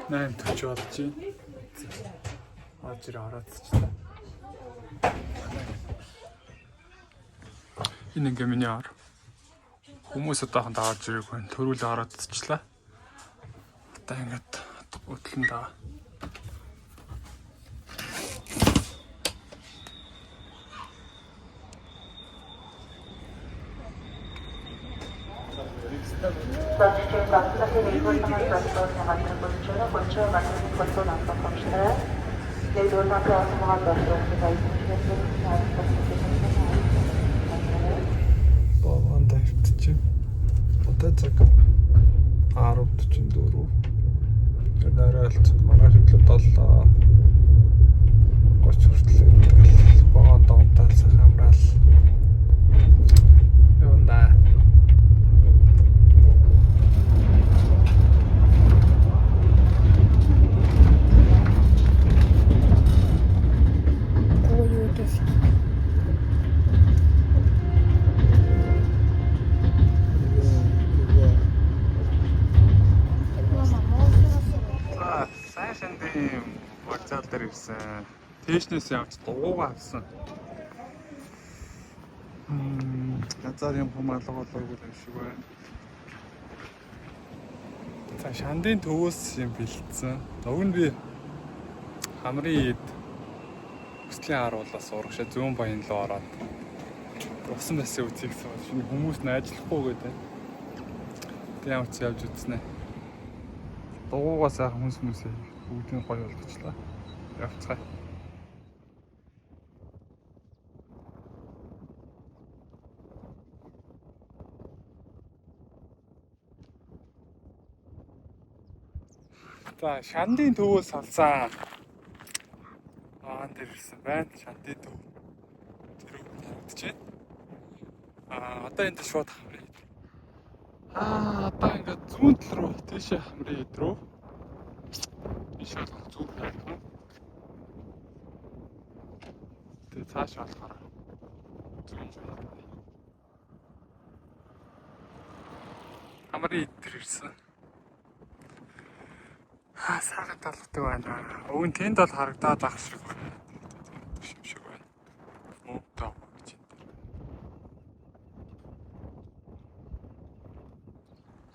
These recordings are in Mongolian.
Найн төч болж байна. Ажир хараацчлаа. Энэ ингээ миний ар. Хүмүүс одоохон дааж ирэх байна. Төрүүлээ хараацчлаа. Одоо ингээд утлан даа. Бованда хөвтчих. Одоо цаг 10:44. Өнөөрөлт манай хэвлэл 7:30 хүртэл бованда унтаалсан хамраал. Юунда вокзал дээр ирсэн. Тэшнээс явж дуугаа авсан. Газар юм хамаалга болоогүй юм шиг байна. За шандын төвөөс юм бэлдсэн. Уг нь би хамрын ид хүслийн харуулаас урагшаа зүүн баян руу ороод усан басын үзийгсэн бол шинэ хүмүүс нь ажиллахгүй гэдэг. Тэг ямар ч явж үзнэ. Дуугаа сайхан хүмүүсээ бүгдийг гоё болгочлаа. Явцгаая. За шандын төвөөс салсан. Тэр ирсэн байна. Шандын төв. Тэр үгдэж байна. Одоо энд шууд хамрын ид. Одоо ингээд зүүн тал руу тийшээ хамрын ид рүү. Ийшээ зүүн тал. Тэгээ цааш болохоор зүүн байна. Хамрын ид ирсэн. Саргад талтай байна. Өг нь тэнд бол харагдаад ах шиг байна. Шиг байна. Мөнтөө гэж энэ.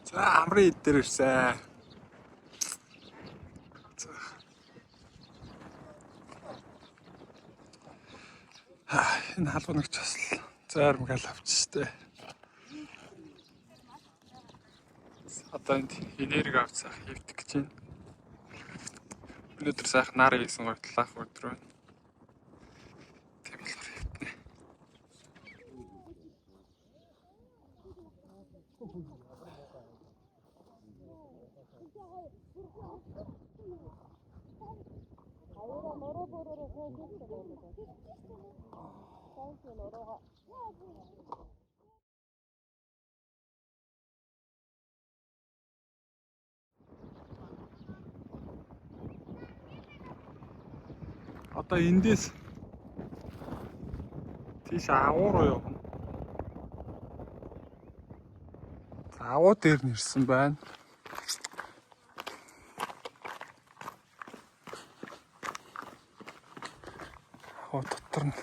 За хамрын ид дээр ирсэн. Энэ халуунагч бас зайрмгаал авчихжээ. Одоо энд энерги авцах хэвдэх гэж байна. Өнөөдөр сайхан нар хийсэн гойтлаах өдөр байна. Тийм болохоор хэвтнэ. Одоо эндээс тийш агуу руу явна. Агуу дээр нэрсэн байна. Агуу дотор нь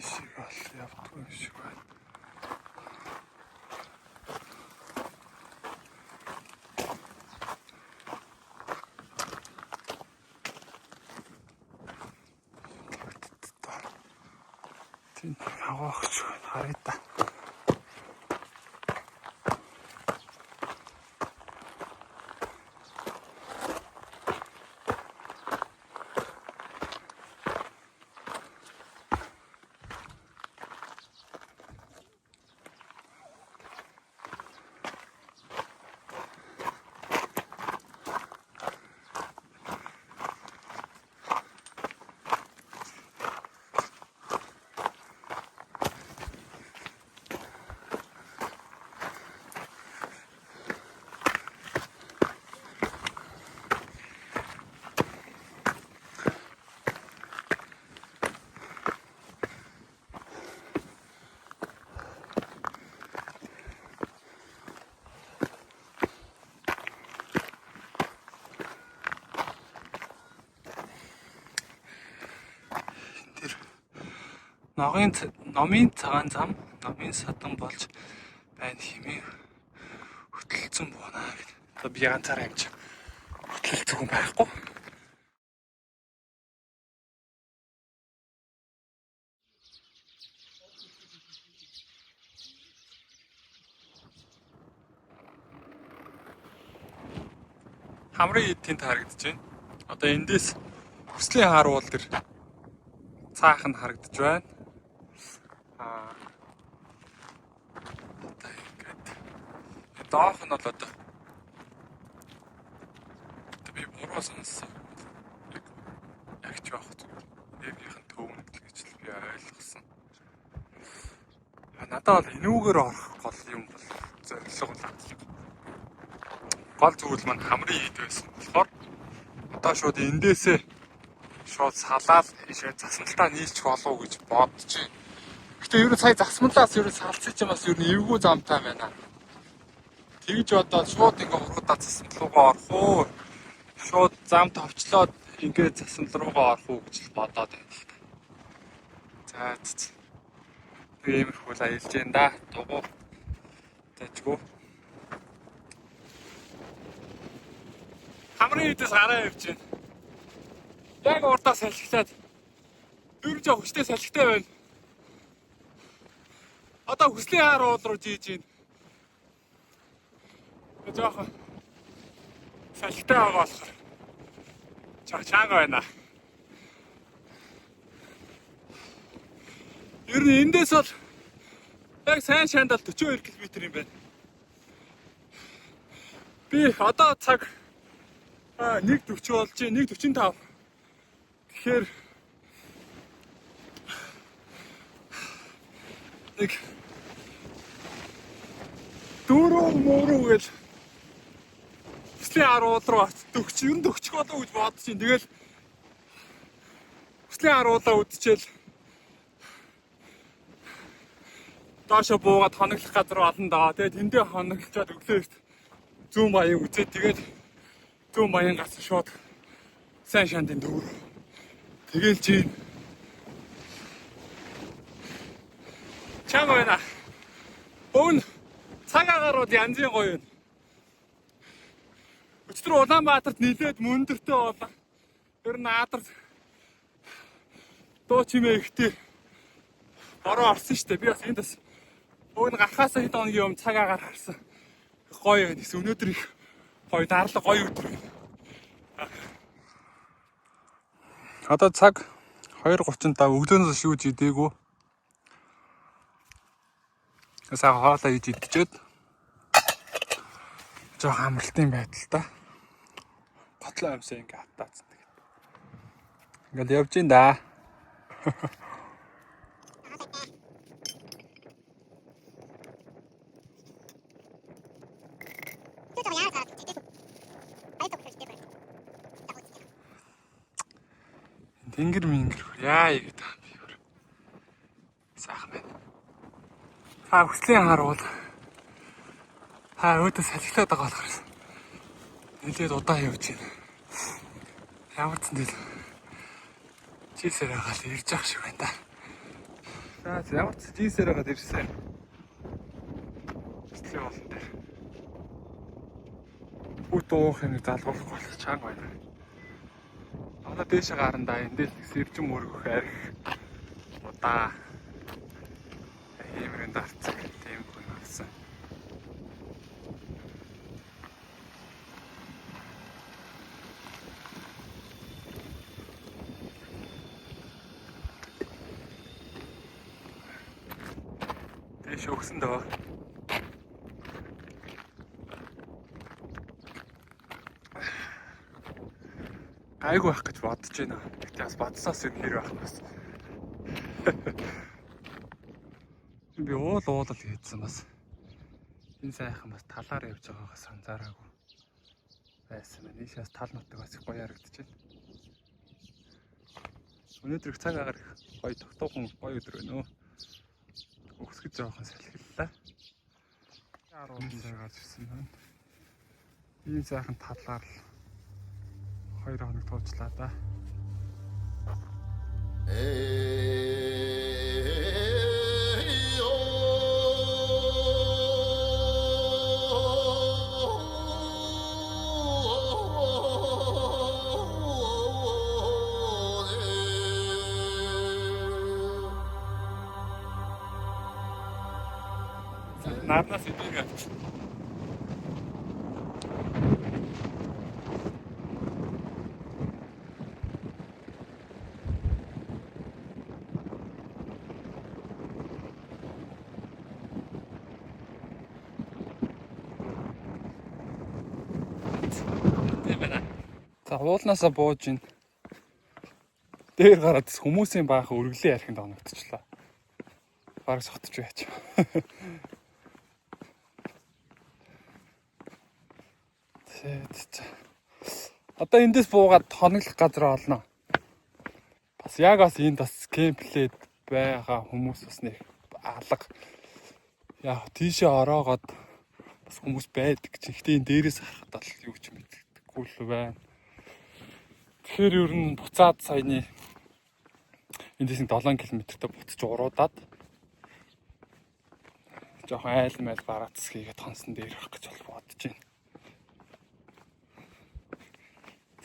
ишиг бол явдгүй юм шиг байна. Агууч харъя та. Номын цагаан зам, номын садан болж байна хэмээн хөтлөлцөн байна гэд. Одоо би ганцаараа юм чи хөтлөлцөг юм байхгүй. Хамрын эдийн харагдаж байна. Одоо эндээс хүслийн харуул төр цаахан харагдаж байна. Одоо ингээд доох нь бол одоо би буруу сонссон. Ягч байх зүгээр. Энергийн төвөнд гэж л би ойлгосон. Надад бол энүүгээр орох гол юм бол зорилго бол гол зүйл маань хамрын ид байсан болохоор одоо шууд эндээсээ шууд салаад засмалтаа нийлчих болов уу гэж бодож байна. Гэтэ ер нь сая засмалаас ер нь салцсан ч юм бас ер нь эвгүй замтай байна. Тэгж одоо шууд ингээ ургадаа засмал руугаа орох уу? Шууд зам товчлоод ингээ засмал руугаа орох уу гэж бодоод байна л та. За. Би иймэрхүү л аялж байна да. Дугуй тажгүй. Хамрын идээс гараа явж байна. Яг урдаа салхитаад ер нь жоо хүчтэй салхитай байна. Одоо хүслийн харуул руу жийж байна. Жоохон салхитай байгаа болохоор чанга байна. Ер нь эндээс бол яг сайн шандал 42 км юм байна. Би одоо цаг 1:40 болж байна. 1:45. Тэгэхээр нэг дөрөв мөрөв гэл хүслийн харуул руу ер нь төгчих болов гэж бодож байна. Тэгэл хүслийн харуулаа үдчихэл доошо буугаад хоноглох газар олон даа. Тэгээд тэндээ хоноглочоод өглөөт зүүн баян үзээд тэгээд зүүн баян гацсан шууд сайн шандын дүүр. Тэгээл чи чанга байна. Өн цаг агарууд янзын гоё юм. Өчтөр Улаанбаатарт нилээд мөндөртэй болоо. Ер нь Аадарт дуу чимээ ихтэй бороо орсон штэ. Би бас энд бас өн гарахаас хэд хоногийн өмнө цаг агаар харсан. Гоё юм. Өнөөдөр их гоё дарлаг гоё өдөр байна. Одоо цаг 2:35 өглөөнөөс шүүж идээгүй. Саа хоолоо иж идчихэд жоохон амралтын байдалтай. Готлоо амсаа ингээ хатаацсан. Ингээл явж ин да. Тэнгэр мингэр яа игээд байгаа би өөр. Сайхан байна. Хүслийн харуул. Өөдөө салхилаад байгаа болохоор нэлээд удаан явж байна. Ямар ч зүйл жисээр хагаал ирж явах шиг байна да. За ямар ч жисээр хагаад ирсэн. Хүслийн олон дээр. Бүт уухын залгуулах болох чанга байна. Одоо дээшээ гарандаа эндээс сэржин мөргөх арх удаа иймэрэн дарцсан тийм хүн болсон. Дээшээ өгсөн дөө. Айгу байх гэж бодож байна. Гэтэ бас бодсоос энэ хэр байх бас. Би уулал хийдсэн бас. Энэ сайхан бас талаар явж байгаагаас анзаараагүй байсан байна. Ийшээс тал нутаг бас их гоё харагдаж байна. Өнөөдөр их цаг агаар гоё тогтоохон гоё өдөр байна өө. Өгсгөж жоохон салхиллаа. 10 цаг гарч ирсэн байна. Ийм сайхан талаар л 2 хоног туучлаа да. Нарнаас эдийг авч. За уулнаасаа бууж ин. Дээр гараад хүмүүсийн баах өргөлөө ярихын доногдчихлаа. Бараг сотч байж. Одоо эндээс буугаад хоноглох газар олно. Бас яг бас энд бас кемплээд байгаа хүмүүс бас нэг алга. Яа тийшээ ороогоод бас хүмүүс байдаг ч. Гэхдээ энэ дээрээс харахад бол юу ч мэддэггүй л байна. Тэгэхээр ер нь буцаад саяны эндээс 7 км-тэй буцаж уруудаад жоохон айл майл бараац хийгээд хонсон дээр явах гэж бодож байна.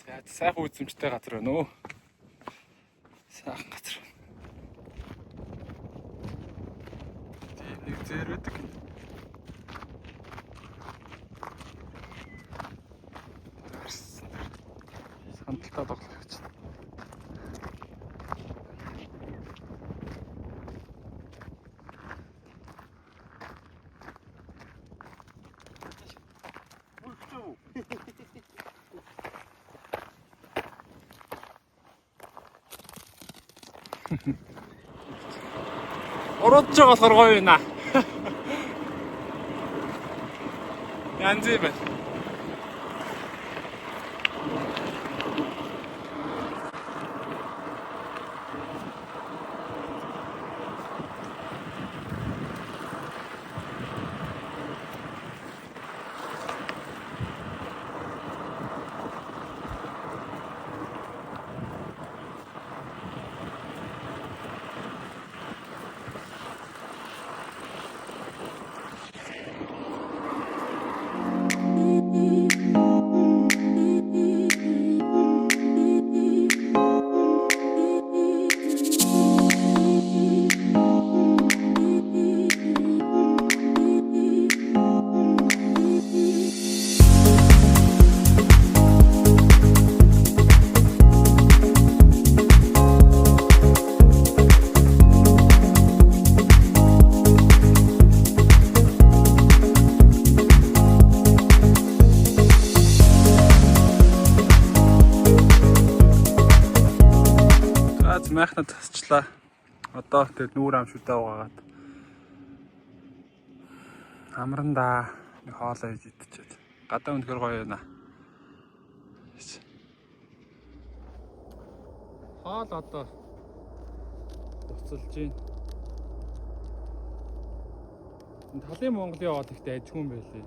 За сайхан үзэмжтэй газар байна уу? Сайхан газар. Тийм нэг зэр байдаг. Хандлтаа тоглох гэж. Ороод байгаа болохоор гоё байна. Янз юм байна. Майхнад тасчлаа. Одоо тэгээд нүүр амшуутай угаагаад амрандаа нэг хоолоо хийж идчихээд. Гадаа үнэхээр гоё байна. Хоол одоо буцалж байна. Талын Монголын яваад ихтэй ажгүй юм байлээ.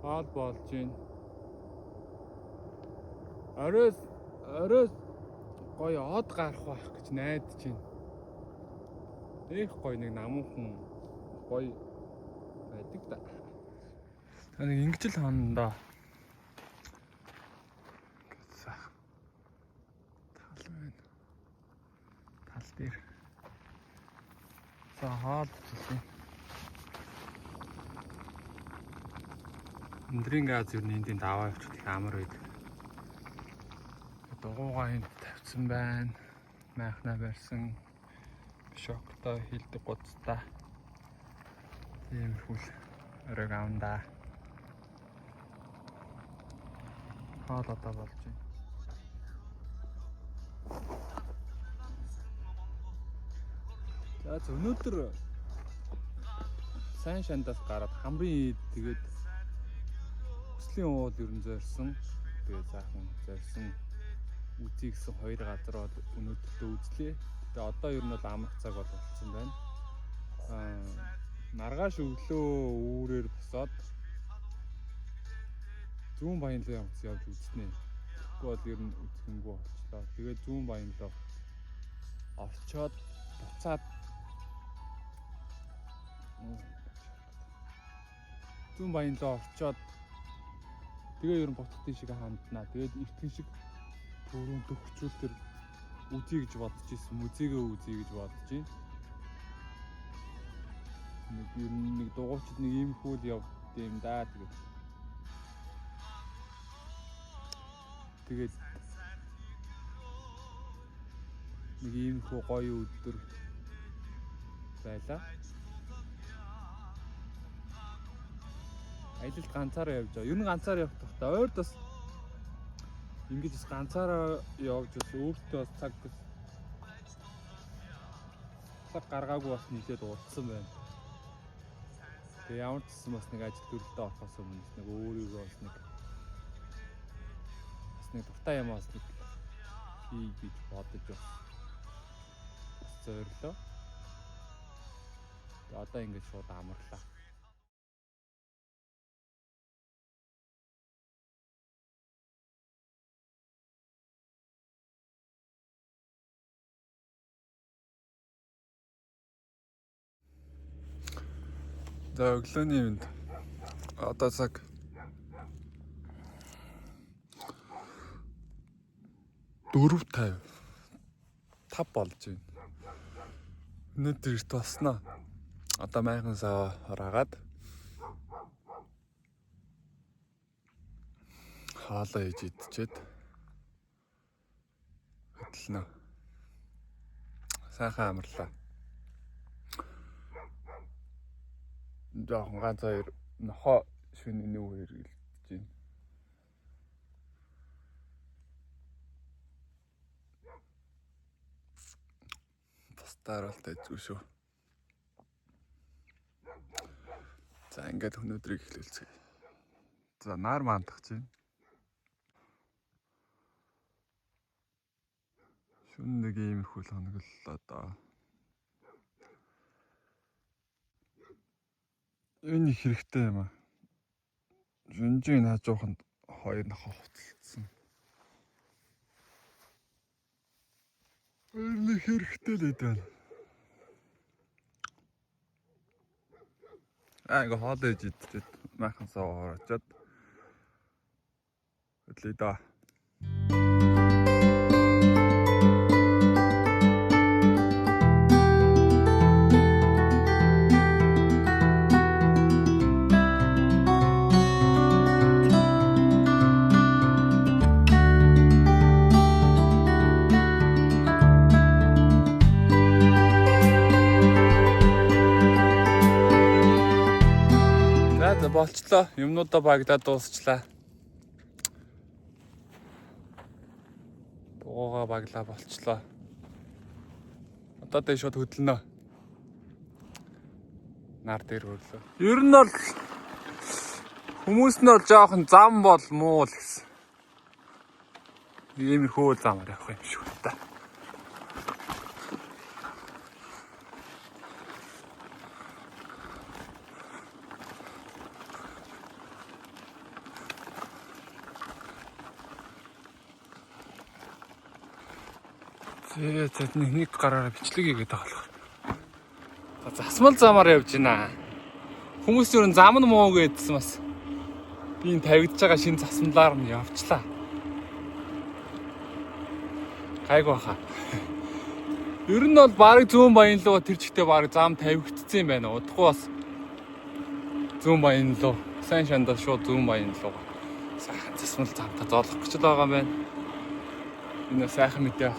Хоол болж байна. Оройс гоё од гарах байх гэж найдаж байна. Их гоё нэг намуухан гоё байдаг да. Нэг ингэж л хандаа. Тал байна. Тал дээр. За хоол хийх. Өндрийн газ юу нэндийн даваа явчих амар байдаг. Дугуйгаа энд тавьсан байна. Майхнаа барьсан. Шоктой хилдэг гуцтай. Тийм хүл оройг авандаа. Хоол одоо болж байна. За өнөөдөр сайн шандаас гараад хамрын тэгээд хүслийн уул ер нь зорьсон. Тэгээд заахан зорьсон үзье гэсэн 2 газар бол өнөөдөртөө үзлээ. Тэгээ одоо ер нь бол амрах цаг бол болсон байна. Маргааш өглөө үүрээр босоод Зүүн Баянлуу явж үзнэ. Тэгэхгүй бол ер нь үзэх юмгүй болчлоо. Тэгээд Зүүн Баянлуу орчоод буцаад Зүүн Баянлуу орчоод тэгээ ер нь буцах тийшээ ханднаа. Тэгээд эртхэн шиг түрүүн төгчүүл төр үзье гэж бодож ирсэн. Музейгээ үзье гэж бодож байна. Нэг дугуйчид нэг ийм хөл явд юм да. Тэгээд нэг ийм хөө гоё өдөр байлаа. Аялалд ганцаараа явж байгаа. Ер нь ганцаараа явах тахта ойрд бас ингэж бас ганцаараа явж бас өөртөө бас цаг гаргаагүй бас нийлээд уулзсан байна. Тэгээ ямар ч гэсэн бас нэг ажил төрөлдөө орохоос өмнө нэг өөрийгөө бас нэг дуртай юм бас нэг хий гэж бодож бас зорилоо. Тэгээ одоо ингэж шууд амарлаа. За өглөөний мэнд одоо цаг 4:50 болж байна. Өнөөдөр эрт болсноо. Одоо майхан сав ораагаад хаалаа хийж идчихэд хөдлөнө. Сайхан амарлаа. Жоохон ганц хоёр нохоо шөнөний үеэр гэлдэж байна. Бусдаар бол тайзгүй шүү. За ингээд өнөөдрийг эхлүүлцгээе. За нар мандах чинь. Шүн нэг иймэрхүү хоног л одоо энэ хэрэгтэй юм аа. Шүнжийн хажууханд 2 нохоо хувцалдсан. Энэ хэрэгтэй л дээ. Ингээ хоол ээж идчихэд майхан сав ороочоод хөдлөе да. Болчлоо. Юмнуудаа багтаад дуусчлаа. Дугуйгаа баглаа болчлоо. Одоо шууд хөдлөнө. Нар дээр хөрлөө. Ер нь бол хүмүүс нь бол жоохон зам бол муу л гэсэн. Иймэрхүү замаар явах юм шүү дээ. Тэгээд нэг гараараа бичлэг хийгээд байгаа болох. Засмал замаар явж байна. Хүмүүс ер нь зам нь муу гэдсэн бас би энэ тавигдж байгаа шинэ засмалаар нь явчлаа. Гайгүй хаа. Ер нь бол баг Зүүн Баянлуу тэр чигтээ баг зам тавигдсан юм байна. Удахгүй бас Зүүн Баянлуу сайн шандаа шууд Зүүн Баянлуу сайхан засмал замтаа зоолох гэж байгаа юм байна. Энэ сайхан мэдээ.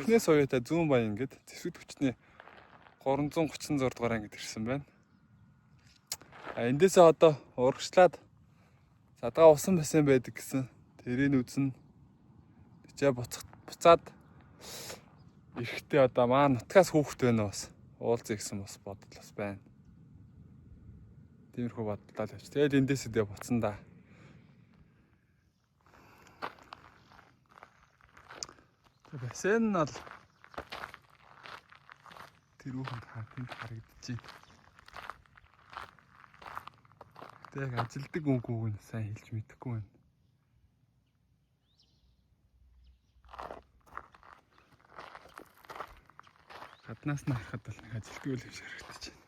Эхнээс уяатай Зүүн Баян гээд Зэвсэг төвчний 336 дугаар ангид ирсэн байна. Эндээсээ одоо урагшлаад задгаа усан бассейн байдаг гэсэн тэрийг үзнэ. Тэжээ буцаад эрэхтэй одоо маа нутгаас хүүхэд байна бас уулзъя гэсэн бас бодол бас байна. Тиймэрхүү бодлоо л явж. Тэгэл эндээсээ дэ буцсан да. Бассейн нь бол тэрүүхэнд харагдаж байна. Тэг ажилдаг үгүйг нь сайн хэлж мэдэхгүй байна. Гаднаас нь харахад бол нэг ажилдаг үйл юм шиг харагдаж байна.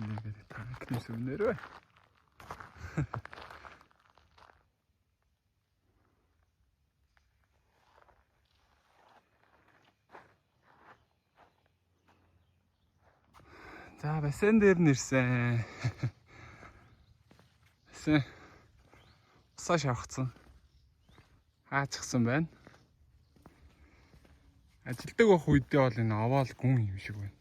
Ингээд танкны сүмнэр бай. За бассейн дээр нэрсэн. Бассейн усаа шавхцсан. Хаачихсан байна. Ажилдаг байх үедээ бол энэ овоол гүн юм шиг байна.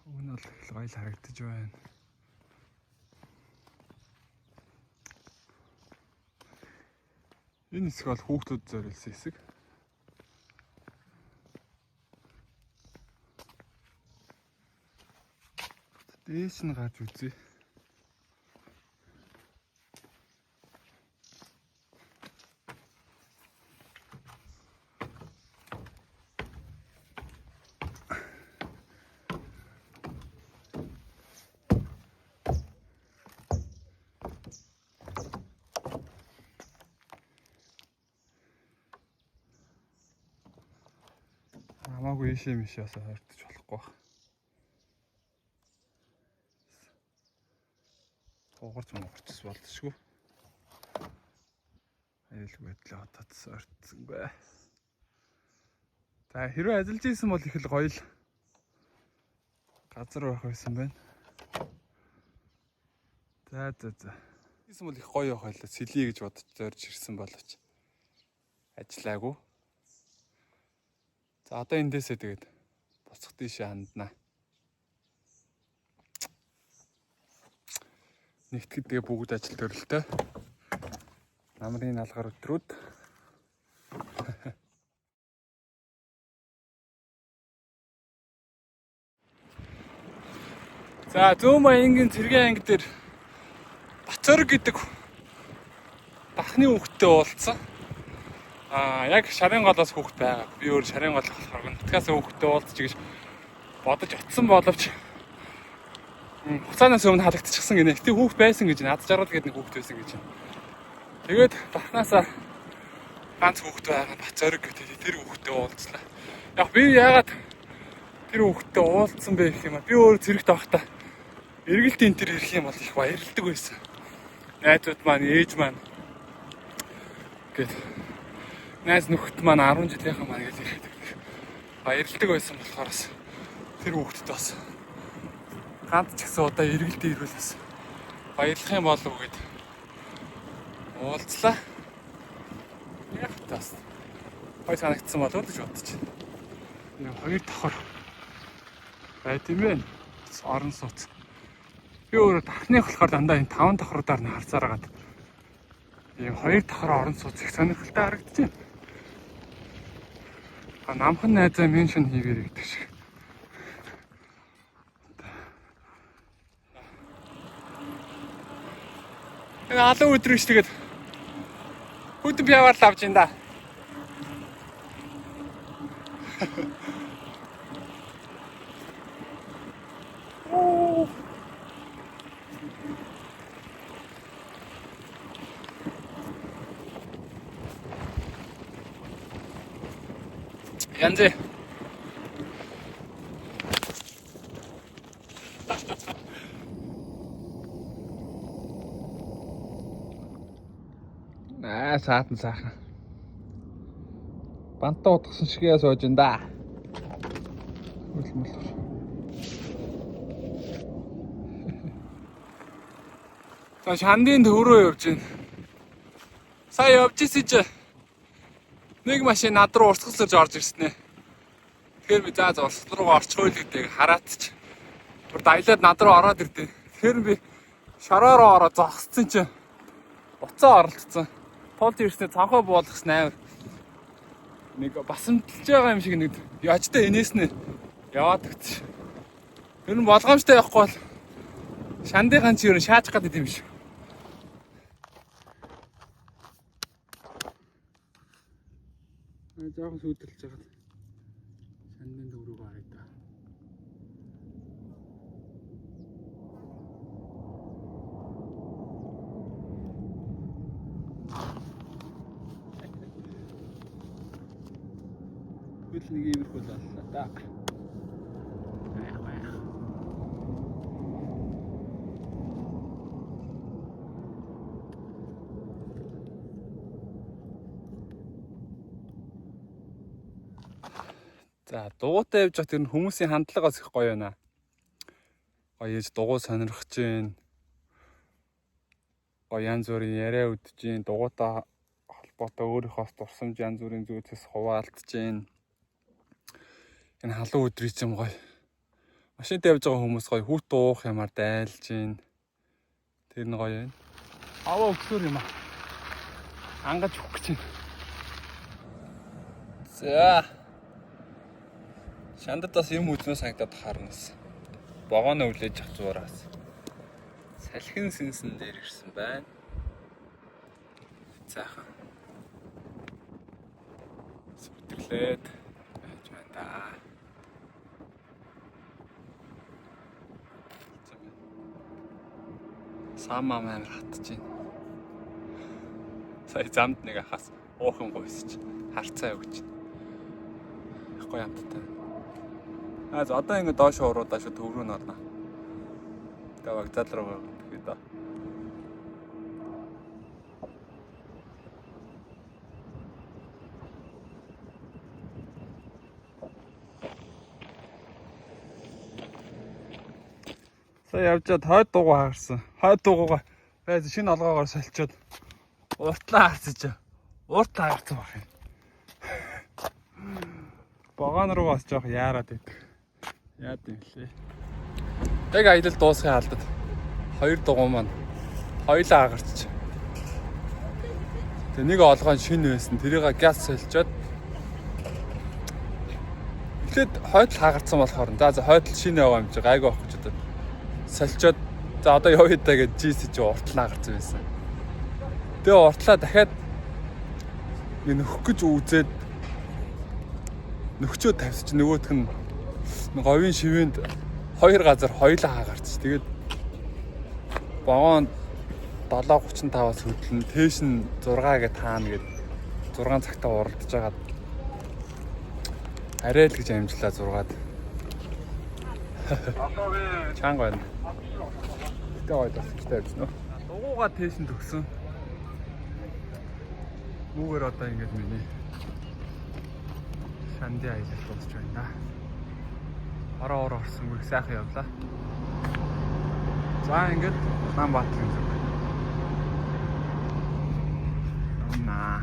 Уг нь бол их гоё харагдаж байна. Энэ хэсэг бол хүүхдүүд зориулсан хэсэг. Дээш нь гаж үзье. Хамаагүй ийшээ мишээс ойртож болохгүй байна. Хугарч муурчс болдошгүй. Аюулгүй байдлаа одоодс ойртсон бай. За хэрвээ ажиллаж исэн бол их л гоё л газар байх байсан байна. За. Исэн бол их гоё байх байлаа. Сэлий гэж бодож зорж ирсэн боловч ажиллаагүй. За одоо эндээсээ тэгээд буцах тийшээ ханднаа. Нэгтгэд тэгээ бүгд ажил төрөлтэй. Намрын алгаар өдрүүд. За Зүүн Баянгийн цэргийн анги дээр Бацорг гэдэг бахны хүүхдтэй уулзсан. Яг шарын голоос хүүхд байгаа. Би өөр шарын гол болохоор нутгаас хүүхдтэй уулзч гэж бодож очсон боловч хуцаанаас өмнө халагдчихсан гинэ. Гэтэ хүүхд байсан гэж над жаргал гэдэг нэг хүүхд байсан гэж. Тэгээд бахнаасаа ганц хүүхд байгаа Бацорг гэдэг тэр хүүхдтэй уулзлаа. Яг би яагаад тэр хүүхдтэй уулзсан бэ гэх юм аа. Би өөр зэрэгт авахта эргэлт энэ төр ирэх юм бол их баярлдаг байсан. Найзууд маань, ээж маань гэдэг найз нөхөд маань 10 жилийнхэн маань гэж ирэхэд баярлдаг байсан болохоор тэр хүүхдэд бас ганц ч гэсэн удаа эргэлдээ ирүүлээс баярлах юм болов уу гэд уулзлаа. Яг тас гой санагдсан болов уу гэж бодож байна. Нэг хоёр давхар байт юм бэ? Орон сууц. Би өөрөө дахныг болохоор дандаа энэ 5 давхруудаар нь харцаар агаад ийм 2 давхар орон сууц их сонирхолтой харагдаж байна. Намхан найзаа меншн хийгээр гэдэг шиг. Энэ алуу өдрөж тэгээд хүдэн пяваар л авч ин да. Янзэ. Саатан сайхан. Бантаа утгасан шигээ сууж ин да. Хөлмөл. За шандын төв рүү явж байна. Сая явж исэн чи нэг машин над руу урсгалж орж ирсэн ээ. Тэгэхээр би за урсгал руу орчих үйл гэдэг хараацч. Бүр даялаад над руу ороод ирдээ. Тэгэхээр би шороо ороод зогссон чи уцаа оролцсон. Тулд ирснээр цанхаа буулгасан амар. Нэг басамтлж байгаа юм шиг нэг яжтай энэснэ яваад өгч. Тэр нь болгоомжтой явахгүй бол Шандыхан чи ер нь шаачих гэдэг юм шүү. Жаахан сүйдэлж байгаа. Шандын дөрөв гараа да. Хөл нэг иймэрхүү л боллоо да. За дугуйтай явж байгаа тэр хүмүүсийн хандлагаас их гоё байна. Гоё ээж дугуй сонирхож гин. Гоё янз бүрийн яриа үдэж гин, дугуйтай холбоотой өөрийнхоос дурсамж янз бүрийн зүйлээс хуваалцж гин. Энэ халуун өдрийн чинь гоё. Машинтай явж байгаа хүмүүс гоё хүүт уух юмар дайлж гин. Тэр нь гоё байна. Аваа өгсөөр юм аа. Ангаж өгөх гэж байна. За Шандад бас юм үзнэ санагдаад харнаас. Богооно үлээж авч зураас. Салхин сэнсэн дээр ирсэн байна. Цаахан. Сүтэрлээд байж байна да. Самаа маань хатж байна. Сая замд нэг ахаас уухан гойсч харцаа өгч. Их гоё амттай. За одоо ингэ доош уруудаа шүү төв рүү норно. Тэгээ вокзал руу тэгээд да. Сая явжаад хойд дугуй хаарсан. Хойд дугуйгаа байж шинэ олгоогоор солилцоод уртлаа харцаж. Уртлаа харцсан баг юм. Богоон руу бас жоох яарад идэх. Яад юм лээ. Яг аялал дуусхын алдад хоёр дугуй маань хоёлаа агарч. Тэг нэг олгоо шинэ байсан. Тэрийг газ солилцоод эхлээд хойдол хаагарцсан болохоор за хойдол шинэ байгаа юм чи гайгүй авах гэж бодоод солилцоод за одоо явъя да гэж жийс чи уртлаа агарсан байсан. Тэгээ уртлаа дахиад нөхөх гэж үзээд нөхчөө тавьчих нөгөөх нь говийн шивэнд хоёр газар хоёлаа хаагарч. Тэгээд богоон 7:35-аас хөдлөн тээш нь 6 гэж таана гэд 6 цагтаа уралдаж байгаа. Арай л гэж амжлаа 6-ад. Чанга байна. Тэ гоё тасчтай явж нөө. Дугуйгаа тээш нь төгсөн. Үүгээр одоо ингэж миний Шанди аялал дуусч байна. Ороо орсонгүй сайхан явлаа. За ингэж Улаанбаатарын зүг. Наа.